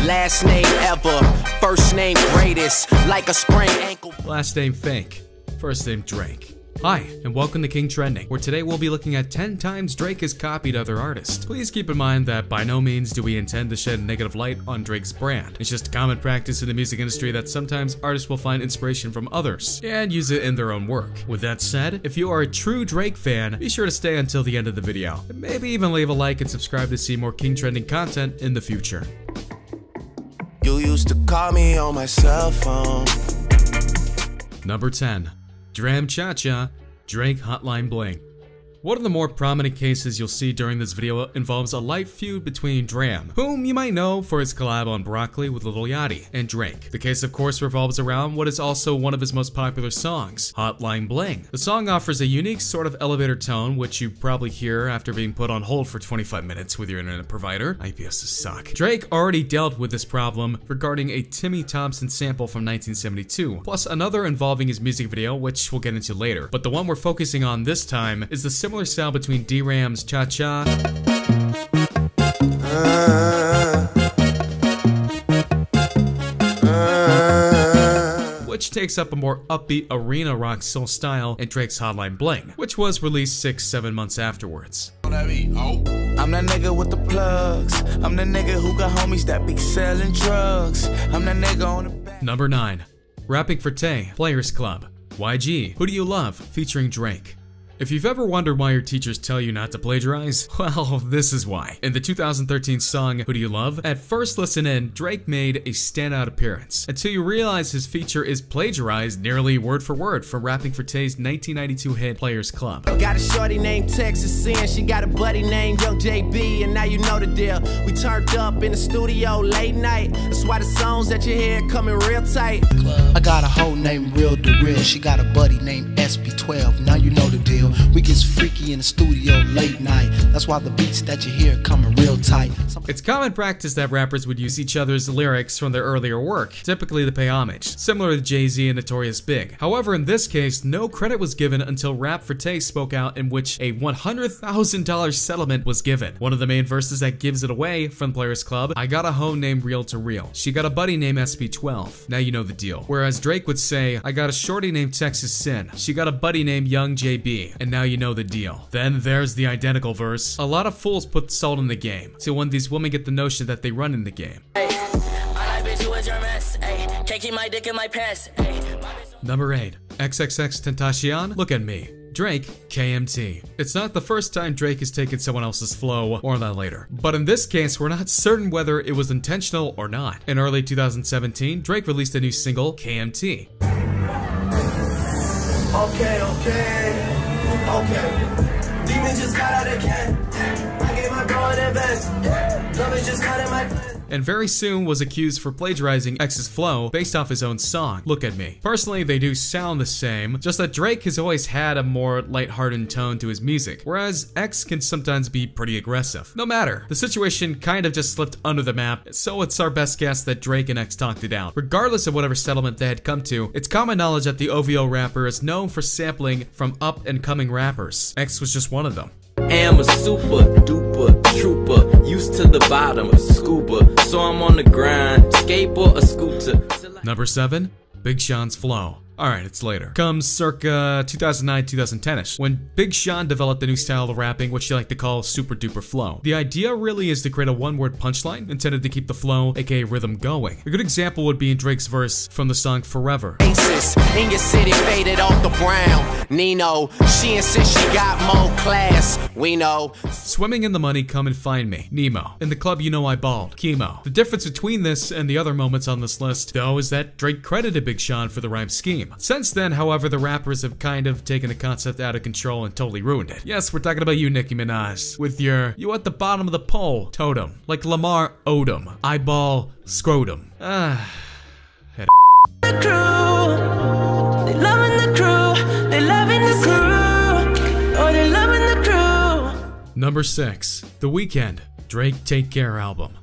Last name ever, first name greatest, like a sprained ankle. Last name Fink, first name Drake. Hi, and welcome to King Trending, where today we'll be looking at 10 times Drake has copied other artists. Please keep in mind that by no means do we intend to shed negative light on Drake's brand. It's just common practice in the music industry that sometimes artists will find inspiration from others and use it in their own work. With that said, if you are a true Drake fan, be sure to stay until the end of the video. And maybe even leave a like and subscribe to see more King Trending content in the future. You used to call me on my cell phone. Number 10. Dram Cha-Cha, Drake Hotline Bling. One of the more prominent cases you'll see during this video involves a life feud between Dram, whom you might know for his collab on Broccoli with Lil Yachty, and Drake. The case of course revolves around what is also one of his most popular songs, Hotline Bling. The song offers a unique sort of elevator tone, which you probably hear after being put on hold for 25 minutes with your internet provider. IPSs suck. Drake already dealt with this problem regarding a Timmy Thompson sample from 1972, plus another involving his music video, which we'll get into later. But the one we're focusing on this time is the similar style between D-Ram's Cha-Cha which takes up a more upbeat arena rock soul style, and Drake's Hotline Bling, which was released 6-7 months afterwards. I'm that nigga with the plugs. I'm the nigga who got homies that be selling drugs. I'm that nigga on the back. Number 9. Rapping for Tay, Players Club. YG, Who Do You Love, featuring Drake. If you've ever wondered why your teachers tell you not to plagiarize, well, this is why. In the 2013 song, Who Do You Love? At first listen in, Drake made a standout appearance, until you realize his feature is plagiarized nearly word for word from Rapping for Tay's 1992 hit, Players Club. Got a shorty named XXXTentacion, she got a buddy named Young JB, and now you know the deal. We turned up in the studio late night, that's why the songs that you hear coming real tight. I got a hoe named Real DeReal, she got a buddy named SB12, now you know the deal. We get freaky in the studio late night. That's why the beats that you hear coming real tight. It's common practice that rappers would use each other's lyrics from their earlier work, typically to pay homage, similar to Jay-Z and Notorious Big. However, in this case, no credit was given until Rap for Tay spoke out, in which a $100,000 settlement was given. One of the main verses that gives it away from Players Club, I got a hoe named Real to Real. She got a buddy named SB12. Now you know the deal. Whereas Drake would say, I got a shorty named Texas Sin. She got a buddy named Young JB. And now you know the deal. Then there's the identical verse. A lot of fools put salt in the game, till when these women get the notion that they run in the game. Number 8. XXXTentacion, Look at Me. Drake, KMT. It's not the first time Drake has taken someone else's flow, or that later. But in this case, we're not certain whether it was intentional or not. In early 2017, Drake released a new single, KMT. Okay. Demon just got out of can. I gave my girl an advance. Love is just caught in my plan. And very soon was accused for plagiarizing X's flow based off his own song, Look at Me. Personally, they do sound the same, just that Drake has always had a more lighthearted tone to his music, whereas X can sometimes be pretty aggressive. No matter, the situation kind of just slipped under the map, so it's our best guess that Drake and X talked it out. Regardless of whatever settlement they had come to, it's common knowledge that the OVO rapper is known for sampling from up-and-coming rappers. X was just one of them. Am a super duper trooper, used to the bottom, scuba, so I'm on the grind, skateboard, a scooter. Number 7, Big Sean's flow. Alright, it's later. Comes circa 2009-2010ish, when Big Sean developed a new style of rapping, which you like to call super duper flow. The idea really is to create a one-word punchline intended to keep the flow, aka rhythm, going. A good example would be in Drake's verse from the song Forever. Aces in your city faded off the brown. Nino, she insists she got more class. We know. Swimming in the money, come and find me. Nemo. In the club, you know I balled. Chemo. The difference between this and the other moments on this list, though, is that Drake credited Big Sean for the rhyme scheme. Since then, however, the rappers have kind of taken the concept out of control and totally ruined it. Yes, we're talking about you, Nicki Minaj, with your "you at the bottom of the pole" totem, like Lamar Odom, eyeball scrotum. The crew, they loving the crew, they loving the crew, oh, they loving the crew. Number 6, The Weeknd, Drake Take Care album.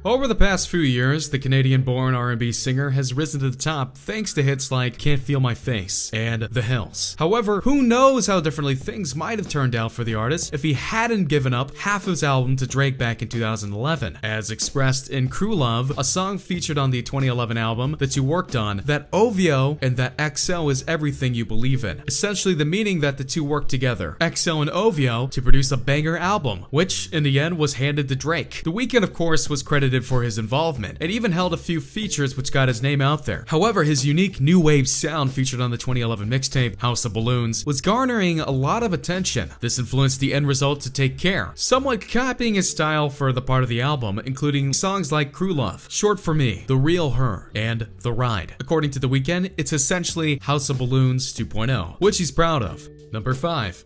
Over the past few years, the Canadian-born R&B singer has risen to the top thanks to hits like Can't Feel My Face and The Hills. However, who knows how differently things might have turned out for the artist if he hadn't given up half of his album to Drake back in 2011. As expressed in Crew Love, a song featured on the 2011 album that you worked on, that OVO and that XO is everything you believe in. Essentially the meaning that the two worked together, XO and OVO, to produce a banger album, which in the end was handed to Drake. The Weeknd, of course, was credited for his involvement, and even held a few features which got his name out there. However, his unique new wave sound featured on the 2011 mixtape, House of Balloons, was garnering a lot of attention. This influenced the end result to Take Care, somewhat copying his style for the part of the album, including songs like Crew Love, Short For Me, The Real Her, and The Ride. According to The Weeknd, it's essentially House of Balloons 2.0, which he's proud of. Number 5.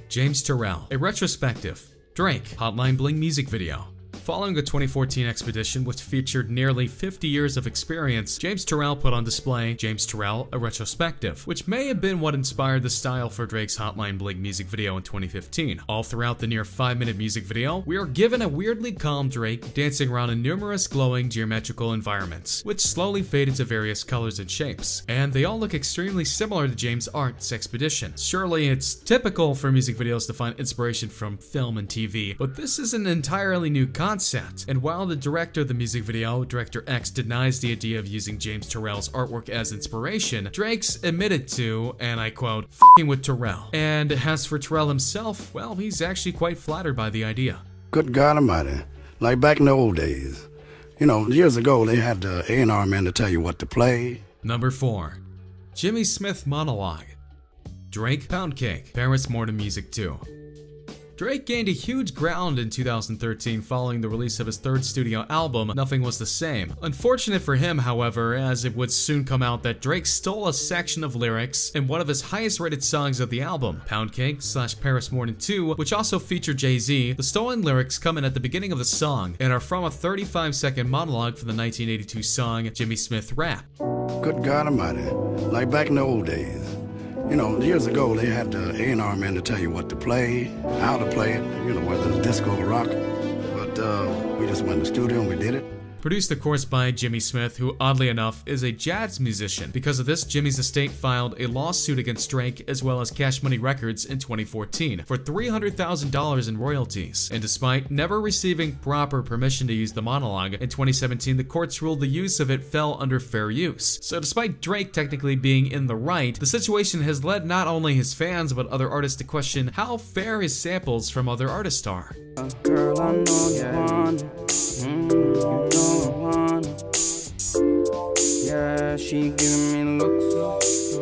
James Terrell, a retrospective Drake Hotline Bling music video. Following a 2014 expedition which featured nearly 50 years of experience, James Terrell put on display James Terrell, a retrospective, which may have been what inspired the style for Drake's Hotline Bling music video in 2015. All throughout the near 5-minute music video, we are given a weirdly calm Drake dancing around in numerous glowing geometrical environments, which slowly fade into various colors and shapes, and they all look extremely similar to James' Art's expedition. Surely it's typical for music videos to find inspiration from film and TV, but this is an entirely new concept. And while the director of the music video, Director X, denies the idea of using James Terrell's artwork as inspiration, Drake's admitted to, and I quote, "f***ing with Terrell." And as for Terrell himself, well, he's actually quite flattered by the idea. Good God Almighty, like back in the old days. You know, years ago they had the A&R man to tell you what to play. Number 4. Jimmy Smith Monologue. Drake Pound Cake, Paris Morton Music 2. Drake gained a huge ground in 2013 following the release of his third studio album, Nothing Was the Same. Unfortunate for him, however, as it would soon come out that Drake stole a section of lyrics in one of his highest rated songs of the album, Pound Cake / Paris Morton 2, which also featured Jay-Z. The stolen lyrics come in at the beginning of the song and are from a 35-second monologue from the 1982 song Jimmy Smith Rap. Good God Almighty, like back in the old days. You know, years ago they had the A&R man to tell you what to play, how to play it, you know, whether it's disco or rock. But we just went in the studio and we did it. Produced, of course, by Jimmy Smith, who oddly enough is a jazz musician. Because of this, Jimmy's estate filed a lawsuit against Drake as well as Cash Money Records in 2014 for $300,000 in royalties. And despite never receiving proper permission to use the monologue, in 2017 the courts ruled the use of it fell under fair use. So despite Drake technically being in the right, the situation has led not only his fans but other artists to question how fair his samples from other artists are. Girl, I know you want it. You know I want it. Yeah, she giving me looks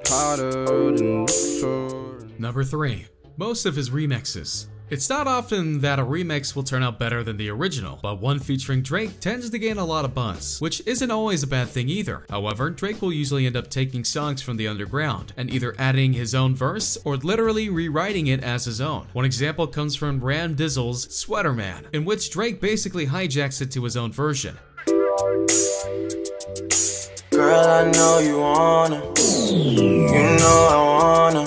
hotter than Luxor. Number 3. Most of his remixes. It's not often that a remix will turn out better than the original, but one featuring Drake tends to gain a lot of buzz, which isn't always a bad thing either. However, Drake will usually end up taking songs from the underground and either adding his own verse or literally rewriting it as his own. One example comes from Ram Dizzle's Sweater Man, in which Drake basically hijacks it to his own version. Girl, I know you wanna. You know I wanna.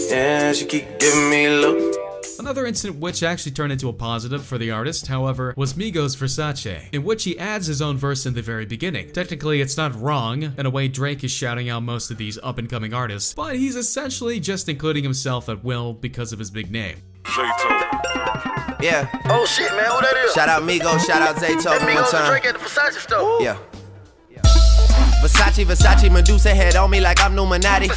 Yeah, she keep giving me a look. Another incident which actually turned into a positive for the artist, however, was Migos' Versace, in which he adds his own verse in the very beginning. Technically, it's not wrong. In a way, Drake is shouting out most of these up-and-coming artists, but he's essentially just including himself at will because of his big name. Yeah. Oh shit, man, who that is? Shout out Migos, shout out Zayto one time. Drake at the Versace store. Yeah. Versace, Medusa head on me like I'm Illuminati.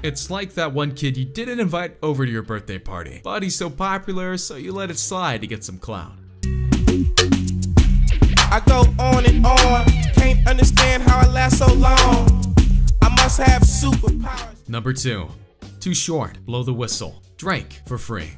It's like that one kid you didn't invite over to your birthday party, but he's so popular, so you let it slide to get some clout. I go on and on, can't understand how I last so long. I must have superpowers. Number 2. Too Short, Blow the Whistle. Drake, for free.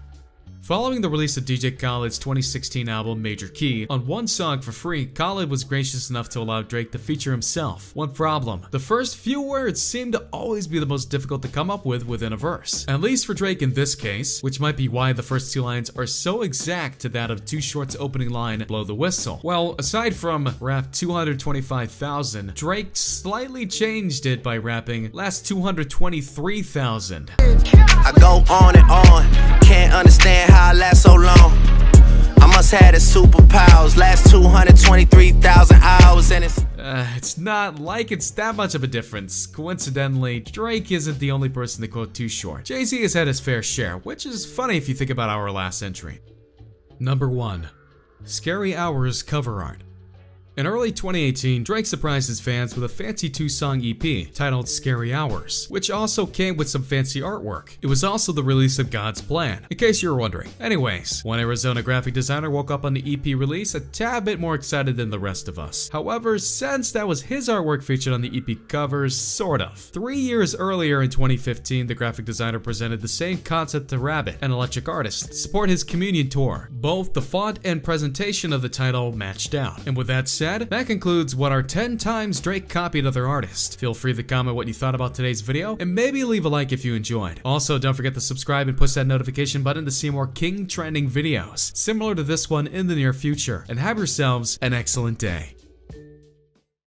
Following the release of DJ Khaled's 2016 album Major Key, on one song for free, Khaled was gracious enough to allow Drake to feature himself. One problem: the first few words seem to always be the most difficult to come up with within a verse. At least for Drake in this case, which might be why the first 2 lines are so exact to that of Too Short's opening line, Blow the Whistle. Well, aside from rap 225,000, Drake slightly changed it by rapping last 223,000. I go on and on, can't understand how I last so long. I'm must have the superpowers. Last 223,000 hours, and it's not like it's that much of a difference. Coincidentally, Drake isn't the only person to quote Too Short. Jay-Z has had his fair share, which is funny if you think about our last entry. Number 1. Scary Hours cover art. In early 2018, Drake surprised his fans with a fancy 2-song EP titled Scary Hours, which also came with some fancy artwork. It was also the release of God's Plan, in case you were wondering. Anyways, one Arizona graphic designer woke up on the EP release a tad bit more excited than the rest of us. However, since that was his artwork featured on the EP covers, sort of. 3 years earlier in 2015, the graphic designer presented the same concept to Rabbit, an electric artist, to support his communion tour. Both the font and presentation of the title matched out. And with that said, that concludes what are 10 times Drake copied other artists. Feel free to comment what you thought about today's video, and maybe leave a like if you enjoyed. Also, don't forget to subscribe and push that notification button to see more King trending videos, similar to this one in the near future. And have yourselves an excellent day.